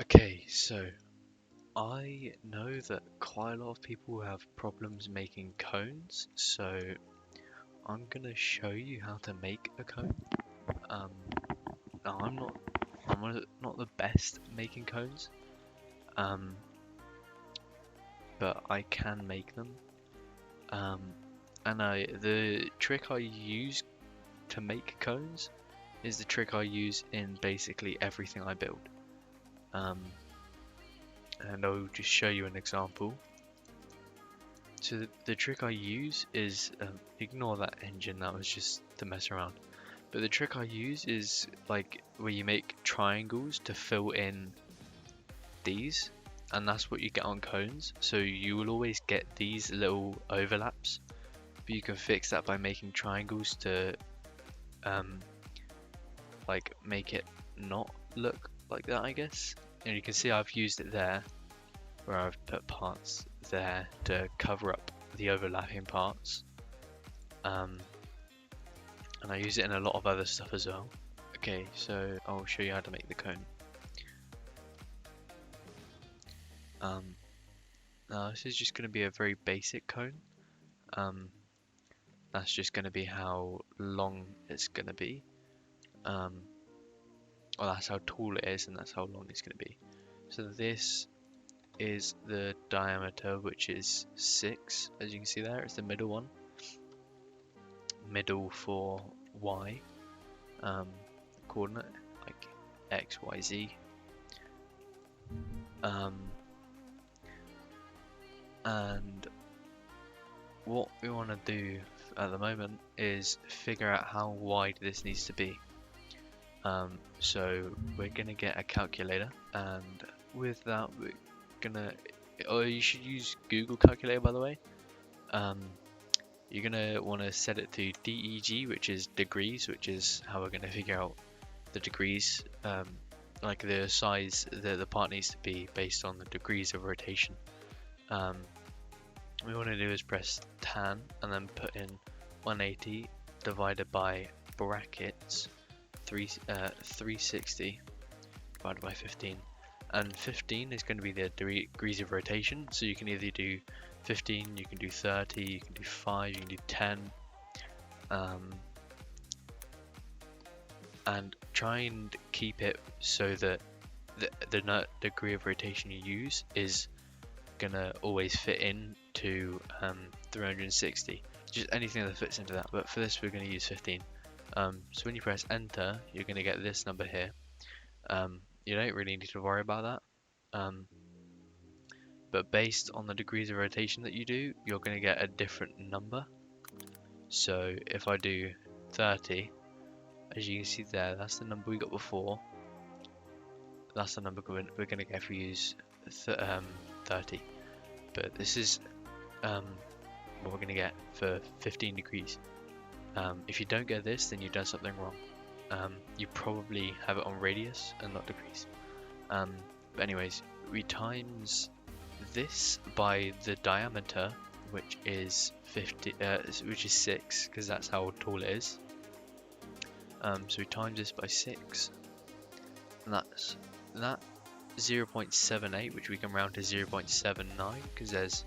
Okay, so I know that quite a lot of people have problems making cones, so I'm gonna show you how to make a cone. Um, now I'm not the best at making cones, um, but I can make them. Um, and the trick I use to make cones is the trick I use in basically everything I build. Um, and I'll just show you an example. So the trick I use is, ignore that engine, that was just to mess around. But the trick I use is like where you make triangles to fill in these, and that's what you get on cones. So you will always get these little overlaps, but you can fix that by making triangles to um, like make it not look like that, I guess. And you can see I've used it there, where I've put parts there to cover up the overlapping parts. And I use it in a lot of other stuff as well. Okay, so I'll show you how to make the cone. Now this is just going to be a very basic cone. That's just going to be how long it's going to be. Well, that's how tall it is, and that's how long it's going to be. So this is the diameter, which is 6, as you can see there. It's the middle one. Middle for Y. Coordinate, like X, Y, Z. And what we want to do at the moment is figure out how wide this needs to be. So we're gonna get a calculator, and with that we're gonna, oh, you should use Google Calculator, by the way. You're gonna want to set it to DEG, which is degrees, which is how we're gonna figure out the degrees, like the size that the part needs to be based on the degrees of rotation. What we want to do is press tan and then put in 180 divided by brackets 360 divided by 15, and 15 is going to be the degrees of rotation. So you can either do 15, you can do 30, you can do 5, you can do 10, and try and keep it so that the degree of rotation you use is gonna always fit into 360, just anything that fits into that, but for this we're going to use 15. So when you press enter, you're going to get this number here. You don't really need to worry about that, but based on the degrees of rotation that you do, you're going to get a different number. So if I do 30, as you can see there, that's the number we got before. That's the number we're going to get if we use 30. But this is what we're going to get for 15 degrees. If you don't get this, then you've done something wrong. You probably have it on radius and not degrees. But anyways, we times this by the diameter, which is 6, because that's how tall it is. So we times this by 6, and that's 0.78, which we can round to 0.79 because there's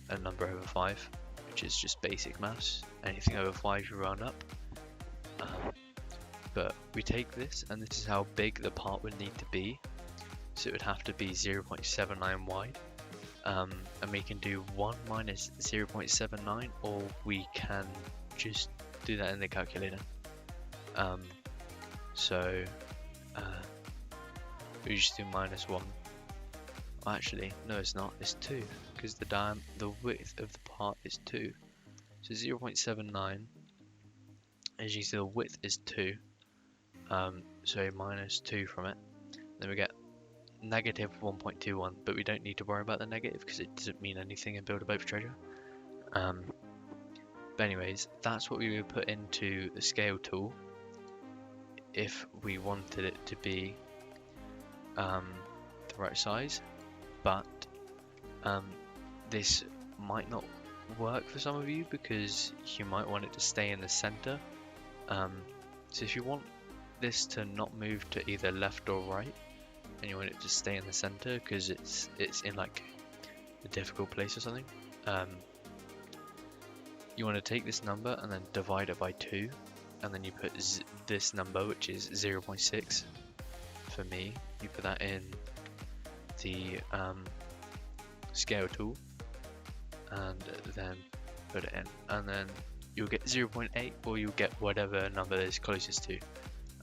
a number over 5, which is just basic maths. Anything over 5 you round up. But we take this, and this is how big the part would need to be. So it would have to be 0.79 wide. And we can do 1 minus 0.79, or we can just do that in the calculator. We just do minus 1. Well, actually, no, it's not. It's 2, because the width of the part is 2. So 0.79, as you see, the width is 2. So minus 2 from it. Then we get negative 1.21, but we don't need to worry about the negative because it doesn't mean anything in Build a Boat for Treasure. But anyways, that's what we would put into the scale tool if we wanted it to be the right size. But this might not work for some of you because you might want it to stay in the center. So if you want this to not move to either left or right, and you want it to stay in the center because it's in like a difficult place or something, you want to take this number and then divide it by 2, and then you put this number, which is 0.6 for me, you put that in the scale tool and then put it in, and then you'll get 0.8, or you'll get whatever number is closest to.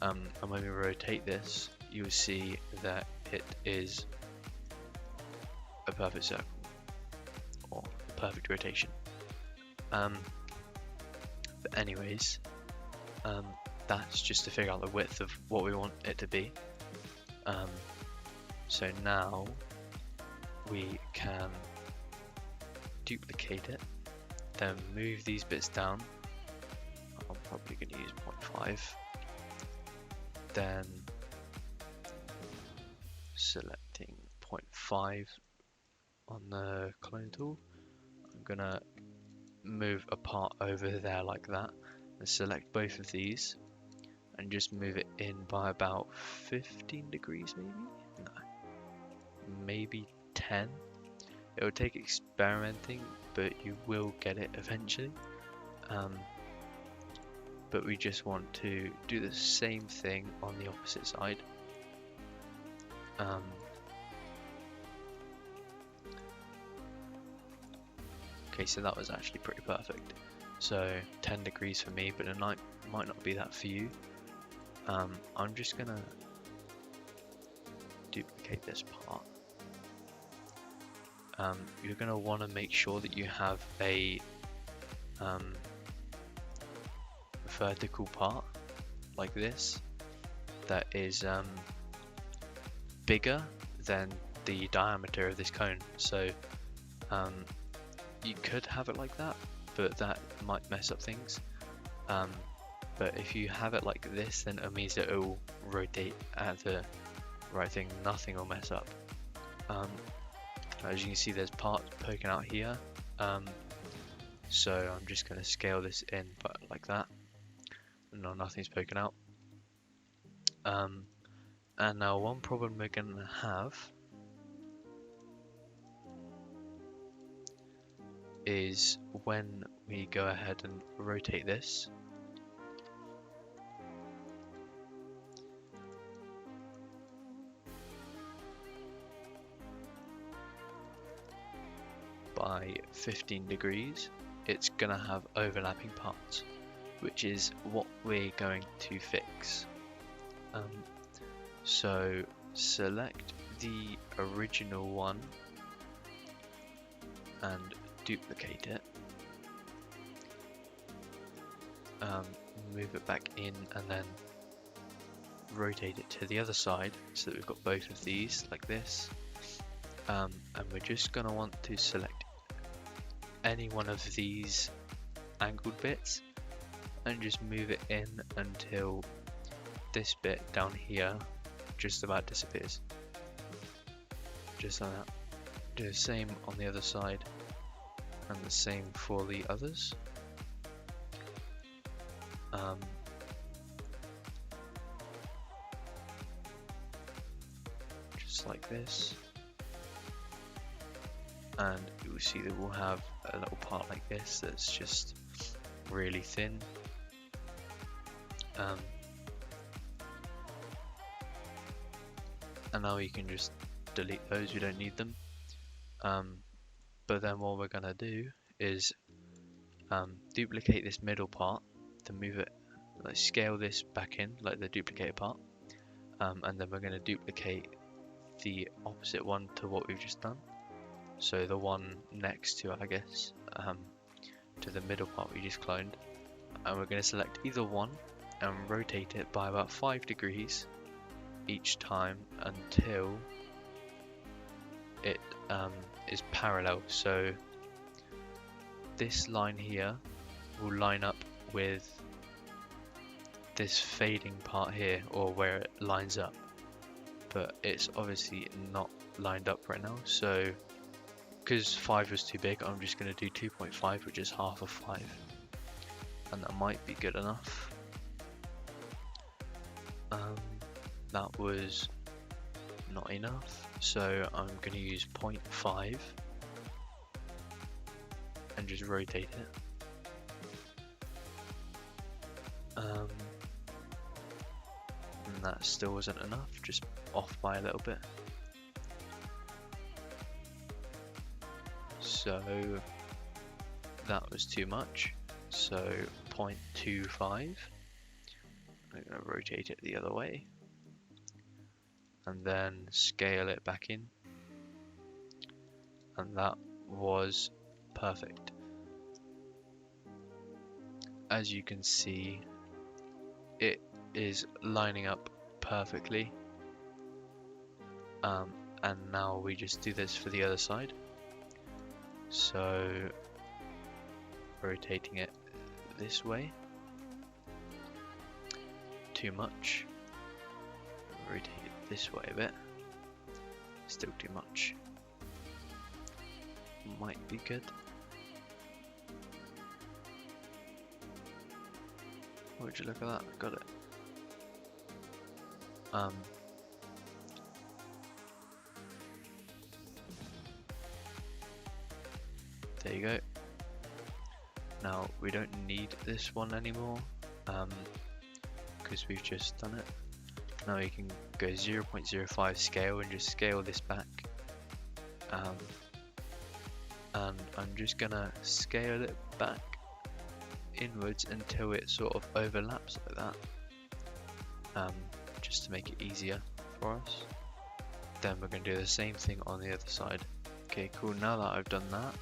And when we rotate this, you'll see that it is a perfect circle, or a perfect rotation. But anyways, that's just to figure out the width of what we want it to be. So now we can duplicate it, then move these bits down. I'm probably going to use 0.5. Then selecting 0.5 on the clone tool, I'm going to move a part over there like that, and select both of these and just move it in by about 15 degrees maybe? No, maybe 10. It will take experimenting, but you will get it eventually. But we just want to do the same thing on the opposite side. Okay, so that was actually pretty perfect. So 10 degrees for me, but it might not be that for you. I'm just gonna duplicate this part. You're gonna want to make sure that you have a vertical part like this that is bigger than the diameter of this cone. So you could have it like that, but that might mess up things. But if you have it like this, then it means that it will rotate at the right thing, nothing will mess up. As you can see, there's parts poking out here, so I'm just going to scale this in but like that. No, nothing's poking out. And now one problem we're going to have is when we go ahead and rotate this, by 15 degrees, it's gonna have overlapping parts, which is what we're going to fix. So select the original one and duplicate it, move it back in, and then rotate it to the other side so that we've got both of these like this. And we're just going to want to select any one of these angled bits and just move it in until this bit down here just about disappears. Just like that. Do the same on the other side and the same for the others. Just like this. And you will see that we'll have a little part like this that's just really thin. And now you can just delete those, we don't need them. But then what we're gonna do is duplicate this middle part to move it, like scale this back in like the duplicated part, and then we're going to duplicate the opposite one to what we've just done, so the one next to it, I guess, to the middle part we just cloned, and we're going to select either one and rotate it by about 5 degrees each time until it is parallel. So this line here will line up with this fading part here, or where it lines up, but it's obviously not lined up right now. So because 5 was too big, I'm just going to do 2.5, which is half of 5, and that might be good enough. That was not enough, so I'm going to use 0.5 and just rotate it. And that still wasn't enough, just off by a little bit. So that was too much, so 0.25. I'm going to rotate it the other way and then scale it back in, and that was perfect. As you can see, it is lining up perfectly, and now we just do this for the other side. So rotating it this way, too much, rotate it this way a bit, still too much, might be good. Would you look at that? Got it. There you go. Now we don't need this one anymore because we've just done it. Now you can go 0.05 scale and just scale this back. And I'm just gonna scale it back inwards until it sort of overlaps like that, just to make it easier for us. Then we're going to do the same thing on the other side. Okay, cool. Now that I've done that,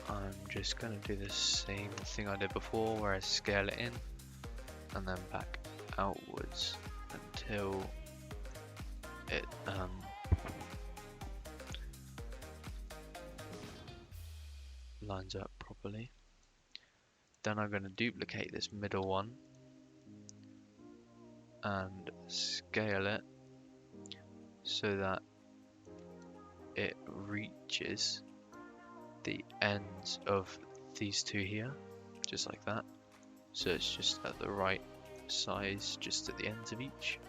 I'm just going to do the same thing I did before, where I scale it in and then back outwards until it lines up properly. Then I'm going to duplicate this middle one and scale it so that it reaches the ends of these two here, just like that. So it's just at the right size, just at the ends of each.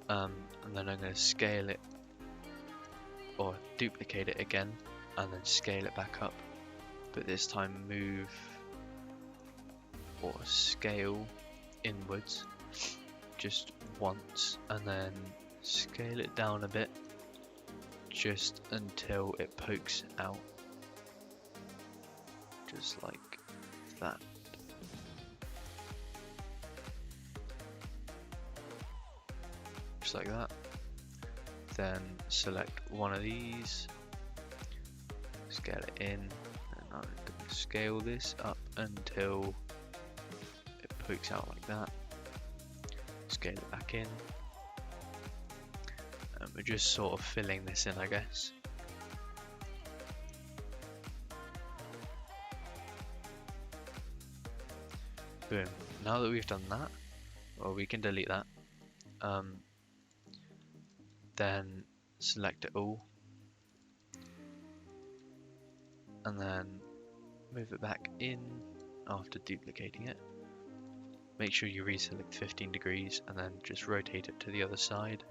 And then I'm going to scale it, or duplicate it again, and then scale it back up. But this time move or scale inwards just once, and then scale it down a bit just until it pokes out, just like that. Just like that. Then select one of these, scale it in, and I'm going to scale this up until it pokes out like that. Scale it back in. And we're just sort of filling this in, I guess. Boom. Now that we've done that, well, we can delete that. Then select it all, and then move it back in after duplicating it. Make sure you reselect 15 degrees and then just rotate it to the other side.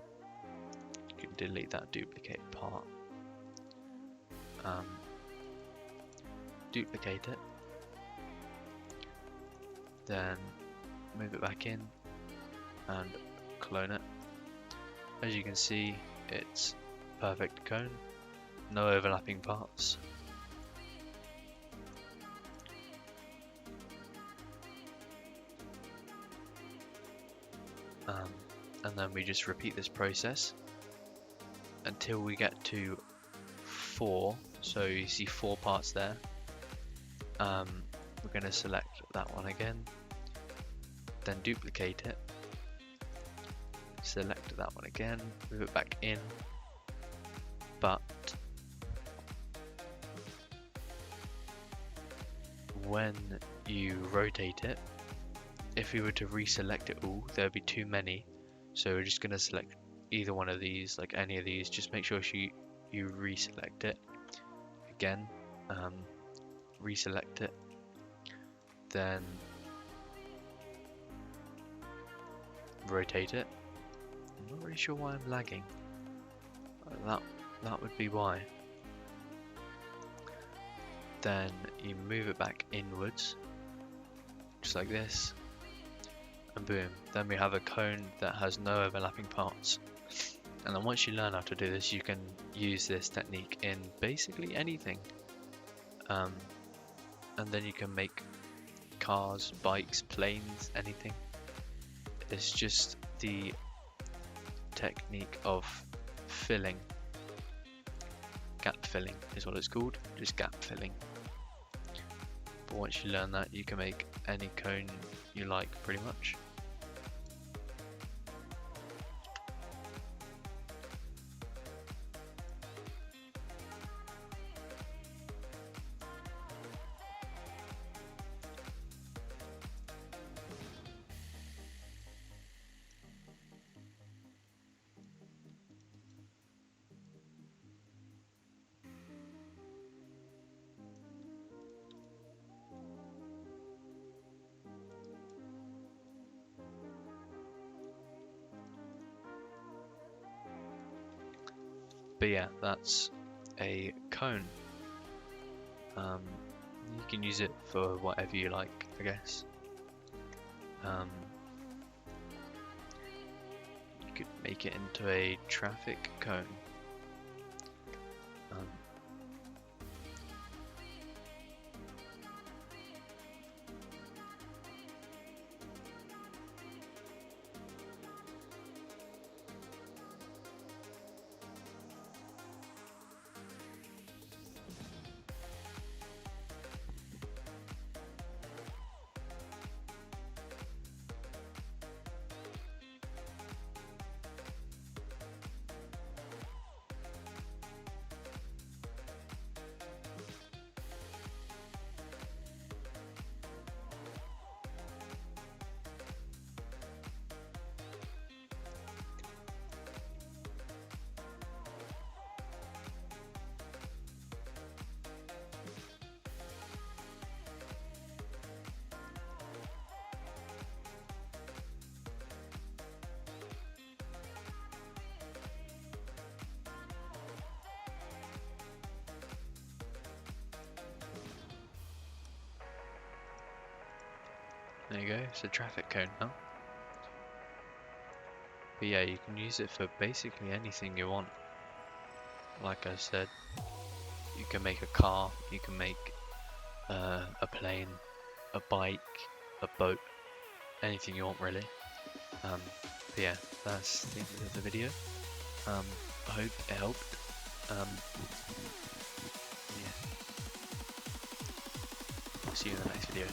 You can delete that duplicate part. Duplicate it, then move it back in and clone it. As you can see, it's perfect cone, no overlapping parts. And then we just repeat this process until we get to 4. So you see 4 parts there. We're going to select that one again, then duplicate it, select that one again, move it back in, but when you rotate it, if we were to reselect it all, there would be too many. So we're just going to select either one of these, like any of these. Just make sure you reselect it again, reselect it, then rotate it, I'm not really sure why I'm lagging. That would be why. Then you move it back inwards, just like this, and boom. Then we have a cone that has no overlapping parts. And then once you learn how to do this, you can use this technique in basically anything. And then you can make cars, bikes, planes, anything. It's just the technique of filling. Gap filling is what it's called, just gap filling. But once you learn that, you can make any cone you like, pretty much. But yeah, that's a cone. You can use it for whatever you like, I guess. You could make it into a traffic cone. There you go, it's a traffic cone now. But yeah, you can use it for basically anything you want. Like I said, you can make a car, you can make a plane, a bike, a boat, anything you want really. But yeah, that's the end of the video. I hope it helped. Yeah. I'll see you in the next video.